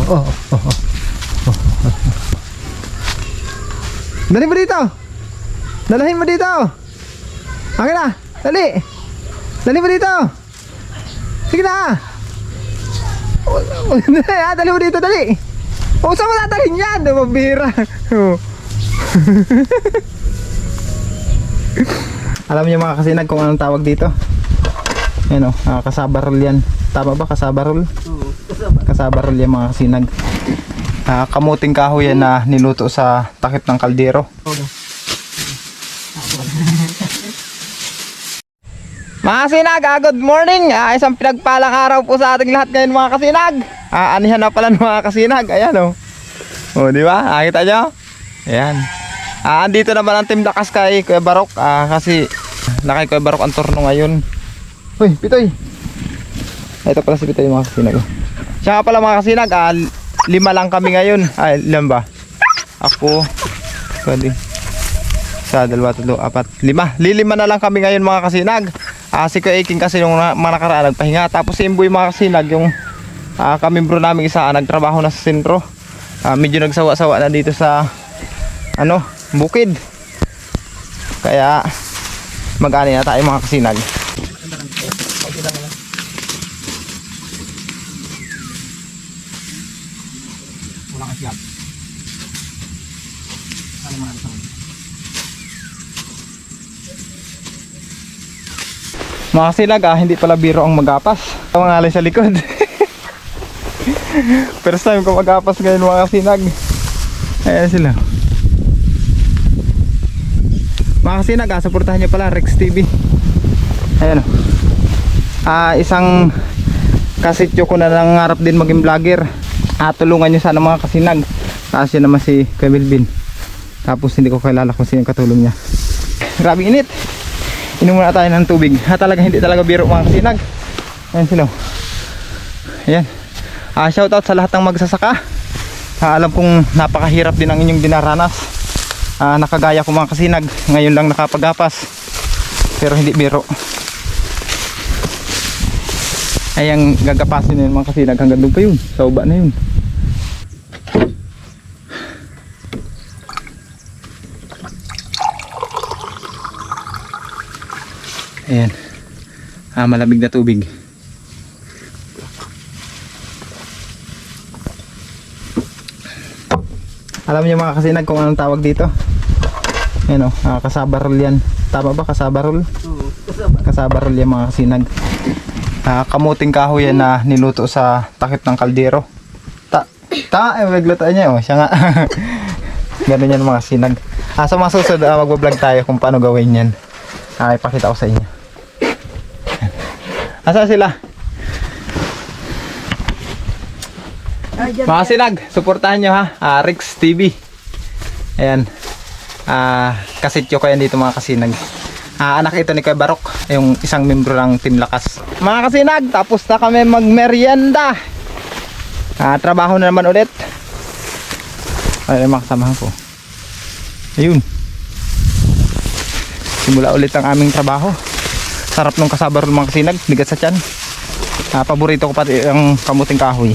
oh, oh, oh. Dali mo dito. Dalahin mo dito. Okay na. Dali. Dali mo dito. Sige na. Dali mo dito, dali. O, saan mo natalhin yan? Mabira. Alam niyo mga kasinag kung anong tawag dito? Yan o, kasabarol yan. Tama ba? Kasabarol? Oo, Kasabarol yan mga kasinag. Kamuting kahoy yan na niluto sa takip ng kaldero. Mga kasinag, good morning. Isang pinagpalang araw po sa ating lahat ngayon mga kasinag. Anihan na pala ng mga kasinag. Ayan o. O, di ba? Nakita nyo? Ayan. Andito naman ang Team Lakas kay Kuya Barok. Kasi kay Kuya Barok ang turno ngayon. Uy, Pitoy. Ito pala si Pitoy mga kasinag. Siya nga pala mga kasinag. 5 lang kami ngayon. Ay, ilan ba? Ako. Pwede. 1, 2, 3, 4, 5. Lilima na lang kami ngayon mga kasinag. Si Kuya Iking kasi yung nakaraan nagpahinga. Tapos si Imboy mga kasinag, yung kamimbro namin isa nagtrabaho na sa sentro. Medyo nagsawa-sawa na dito sa bukid. Kaya mag-ani na tayo mga kasinag. walang asyap. Ano mga ito? Mga kasinag, hindi pala biro ang magapas. Mga alay sa likod. First time ko magapas ngayon mga kasinag. Ayan sila. Mga kasinag, supportahan nyo pala Rex TV. Ayan o. Isang kasityo ko na nangarap din maging vlogger. Tulungan nyo sana mga kasinag. Kasi naman si Kuya Melvin. Tapos hindi ko kilala kung sino yung katulong niya. Grabe init. Inom muna tayo ng tubig. Hindi talaga biro mga kasinag. Ayan sila. Ayan. Shoutout sa lahat ng magsasaka. Alam kong napakahirap din ang inyong dinaranas. Nakagaya ko mga kasinag. Ngayon lang nakapagapas. Pero hindi biro. Ayan, gagapasin na yun mga kasinag. Hanggang doon pa yun. Sa uba na yun. Ayan. Malamig na tubig. Alam niyo mga kasinag kung anong tawag dito? Ayan o, kasabarol yan. Tama ba? Kasabarol? Oo, Kasabarol yan mga kasinag. Kamuting kahoy yan na niluto sa takip ng kaldero. Magluto niya o. Siya nga. Ganun yan mga kasinag. Sa mga susunod, magbablog tayo kung paano gawin yan. Ipakita ko sa inyo. Asa sila? Mga sinag, suportahan nyo ha. Rex TV. Ayan. Kasityo ko yan dito mga kasinag. Anak ito ni Kuya Barok, yung isang membro ng Team Lakas. Mga kasinag, tapos na kami magmerienda. Trabaho na naman ulit. Ay, mga kasamahan ko. Ayun. Simula ulit ang aming trabaho. Sarap ng kasabarol mga kasinag, bigat sa tiyan. Paborito ko pati ang kamuting kahoy.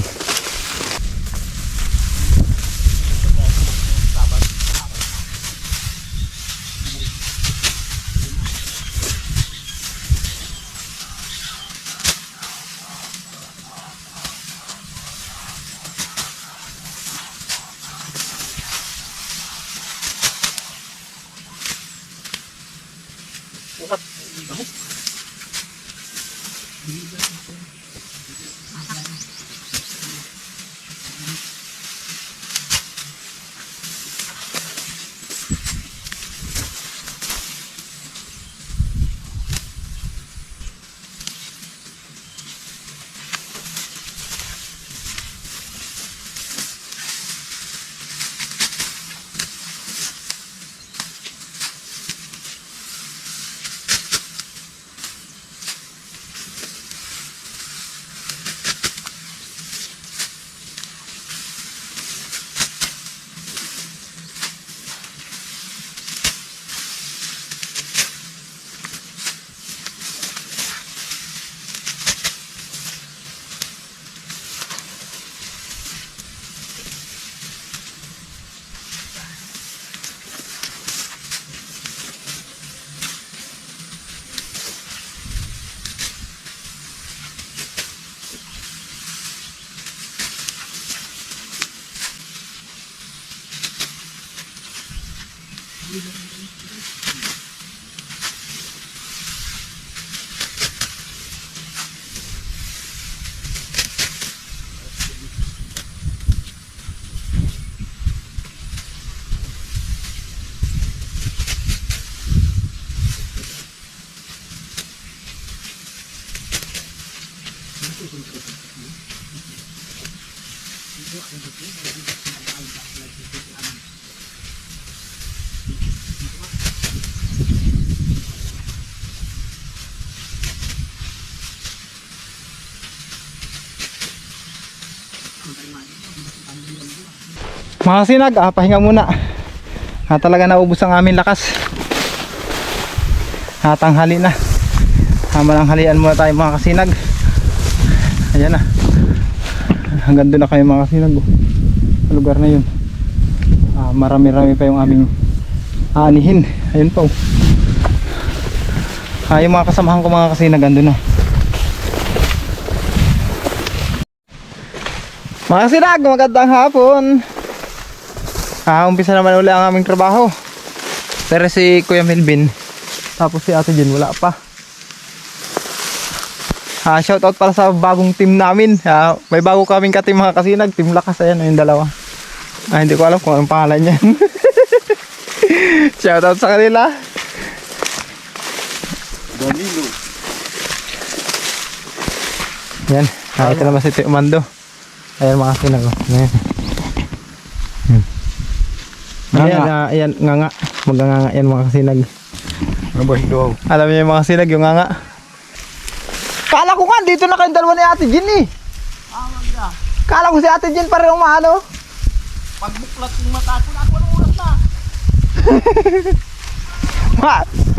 Mga kasinag, pahinga muna. Talaga naubos ang aming lakas. Tanghali na. Malanghalian muna tayo mga kasinag. Ayan na. Hanggang doon na kayo mga kasinag. Sa lugar na yun. Marami-rami pa yung aming aanihin. Ayun pa. Yung mga kasamahan ko mga kasinag, andun na. Mga kasinag, magandang hapon. Umpisa naman uli ang aming trabaho. Pero si Kuya Melvin, tapos si Ate Jen wala pa. Shoutout para sa bagong team namin. May bago kaming ka-team mga kasinag, Team Lakas. Ayan yung dalawa. Hindi ko alam kung anong pangalan niyan. Shoutout sa kanila. Danilo. Yan, ito naman si Tio Mando. Ayan mga kasinag. Ayan. Ayan, nganga. Maganganga yan mga kasinag. Ano ba daw? Alam niyo yung mga kasinag, yung nganga. Kala ko nga, dito na kayong dalawa ni Ate Jen eh. Wag. Kala ko si Ate Jen parehong maano. Pagbuklat ng mata ko na ako anong oras na.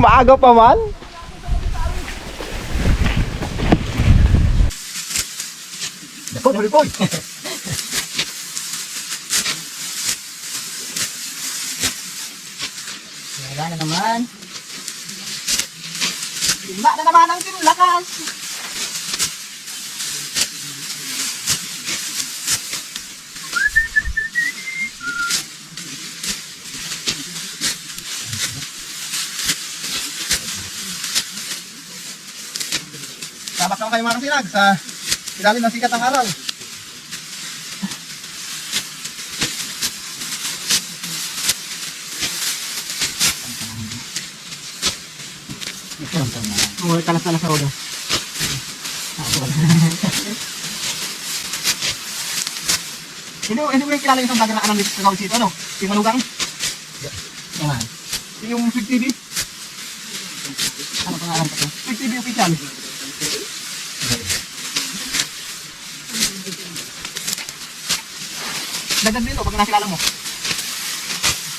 Maaga pa man. Lipod. Wala na naman. Wala na naman ang Team Lakas. Sabak naman kayo mga kasinag sa ilalim ng sikat ng araw. Talas-talas sa roda. Hindi mo yung kilala yung isang baga na anong dito sa Gawin City, ano? Yung malugang? Naman. Yung Swig TV? Ano pangalan ko to? Swig TV official. Dagdag dito pag nakilala mo.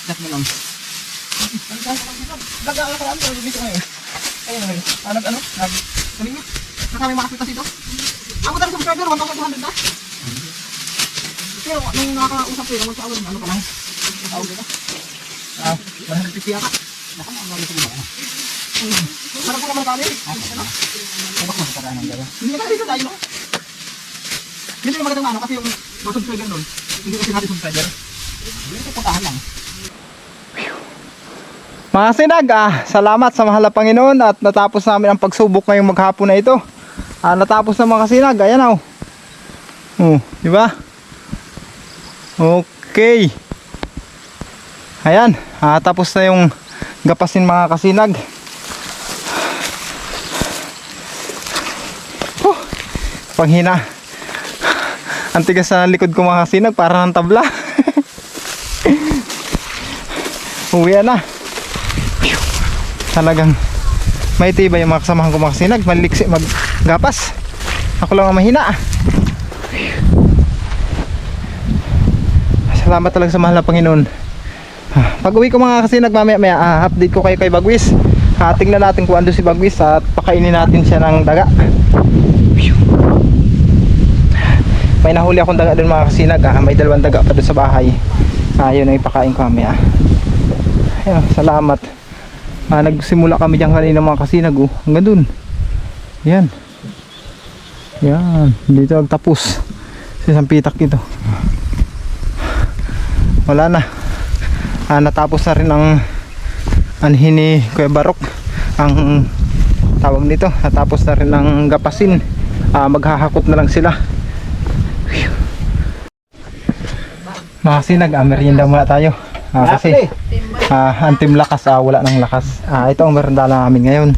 Dak mo lang. Dagdag ako lang pero dito ngayon. Ayun ngayon. Ano? Nalingit. Kasama yung mga kapitas dito. Ako talaga sa subscriber, 1,200 na. Pero nung nakakausap ko yun, mag-saawan ano ka lang. Tawag ka. 150 yata. Naka mo ang sa mga. Parang ko naman kami. Ano? Sabak mo sa karaan ng dalawa. Hindi na dito tayo, no? Hindi yung magandang ano, kasi yung mga subscriber nun, hindi kasi natin subscriber. Hindi ko puntahan lang. Mga sinag, salamat sa mahal na Panginoon at natapos namin ang pagsubok ngayong maghapon na ito. Natapos na mga sinag, ayan di ba? Okay. Ayan, tapos na yung gapasin mga kasinag. Panghina. Ang tigas na likod ko mga kasinag, para ng tabla. Uwi na. Talagang may tibay yung mga kasamahan ko mga kasinag. Maliksi maggapas. Ako lang ang mahina. Salamat talaga sa mahal na Panginoon. Pag uwi ko mga kasinag, mamaya update ko kayo kay Bagwis. Tingnan natin kung ando si Bagwis at pakainin natin siya ng daga. May nahuli akong daga doon mga kasinag. May 2 daga pa doon sa bahay. Yun ang ipakain ko mamaya. Ayun, salamat. Nagsimula kami dyan kanina mga kasinag. Hanggang dun. Yan. Dito nagtapos. Sa isang pitak ito. Wala na. Natapos na rin ang anhin ni Kuya Barok ang tawag nito. Natapos na rin ang gapasin. Maghahakot na lang sila. Mga kasinag, merienda muna tayo. Kasi ang team lakas wala nang lakas. Ito ang merienda namin ngayon.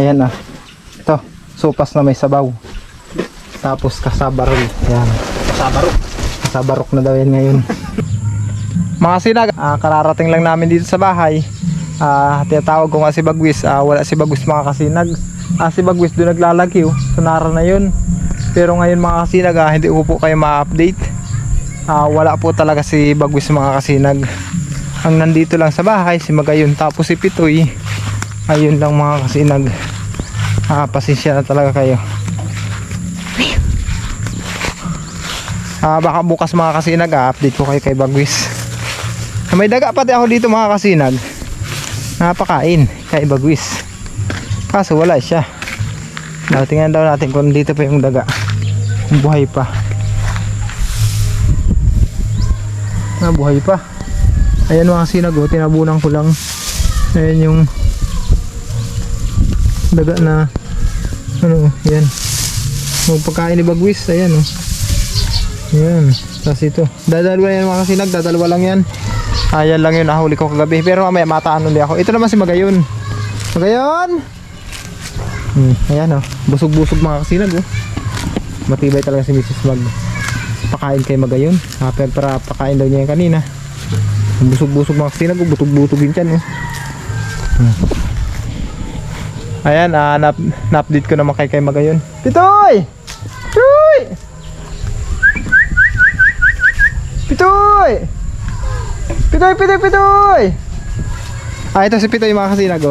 Ayan ito, sopas na may sabaw. Tapos kasabarol. Ayan. Kasabarok na daw yan ngayon. Mga kasinag, kararating lang namin dito sa bahay. Tinatawag ko nga si Bagwis. Wala si Bagwis mga kasinag. Si Bagwis doon naglalagyo. Sunara na yun. Pero ngayon mga kasinag, hindi ko po kayo ma-update. Wala po talaga si Bagwis mga kasinag. Ang nandito lang sa bahay si Magayon, tapos si Pitoy. Ayun lang mga kasinag. Pasensya na talaga kayo. Baka bukas mga kasinag, update ko kayo kay Bagwis. May daga pati ako dito mga kasinag. Napakain kay Bagwis. Kaso wala siya. Tingnan daw natin kung dito pa yung daga. Buhay pa. Buhay pa. Ayan mga kasinag, tinabunan ko lang. Ayan yung daga na yan. Magpakain ni Bagwis. Ayan Ayan. Tapos ito. Dadalwa yan mga kasinag, dadalwa lang yan. Ayan lang yun, nahuli ko kagabi. Pero mamaya mataan ulit ako. Ito naman si Magayon. Magayon! Ayan busog-busog mga kasinag Matibay talaga si Mrs. Mag pakain kay Magayon. Pero para pakain daw niya yung kanina. Busog-busog mga kasinag, butog-butogin dyan Ayan, na-update ko naman kay Magayon. Pitoy! Pitoy! Pitoy! Pitoy, Pitoy, Pitoy! Ito si Pitoy mga kasinag.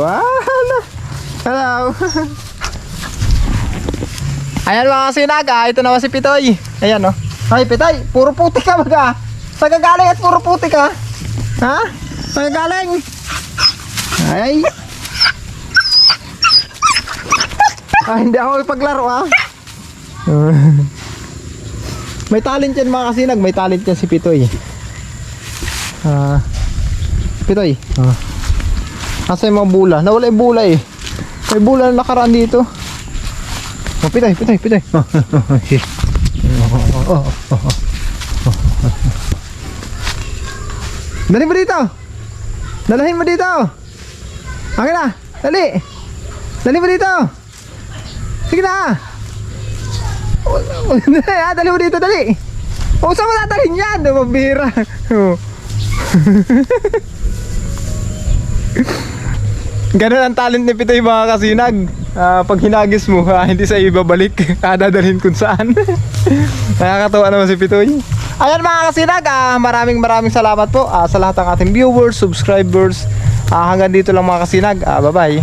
Hello! Ayan mga kasinag, ito naman si Pitoy. Ayan Ay Pitoy, puro puti ka baga. Saan ka galing at puro puti ka? Ha? Saan ka galing? Ay hindi ako ipaglaro May talent yan mga kasinag. May talent yan si Pitoy. Pitoy nasa yung mga bula. Nawala yung bula May bula na nakaraan dito. Pitoy, Pitoy, Pitoy. Dali mo dito. Dalahin mo dito. Akin na. Dali. Dali mo dito. Sige na. Dali mo dito, dali. Saan mo natalhin yan? Mabira. Ganun ang talent ni Pitoy mga kasinag. Pag hinagis mo, hindi sa ibabalik. Dadalhin kung saan. Nakakatawa naman si Pitoy. Ayan mga kasinag, maraming salamat po sa lahat ng ating viewers, subscribers. Hanggang dito lang mga kasinag. Bye bye.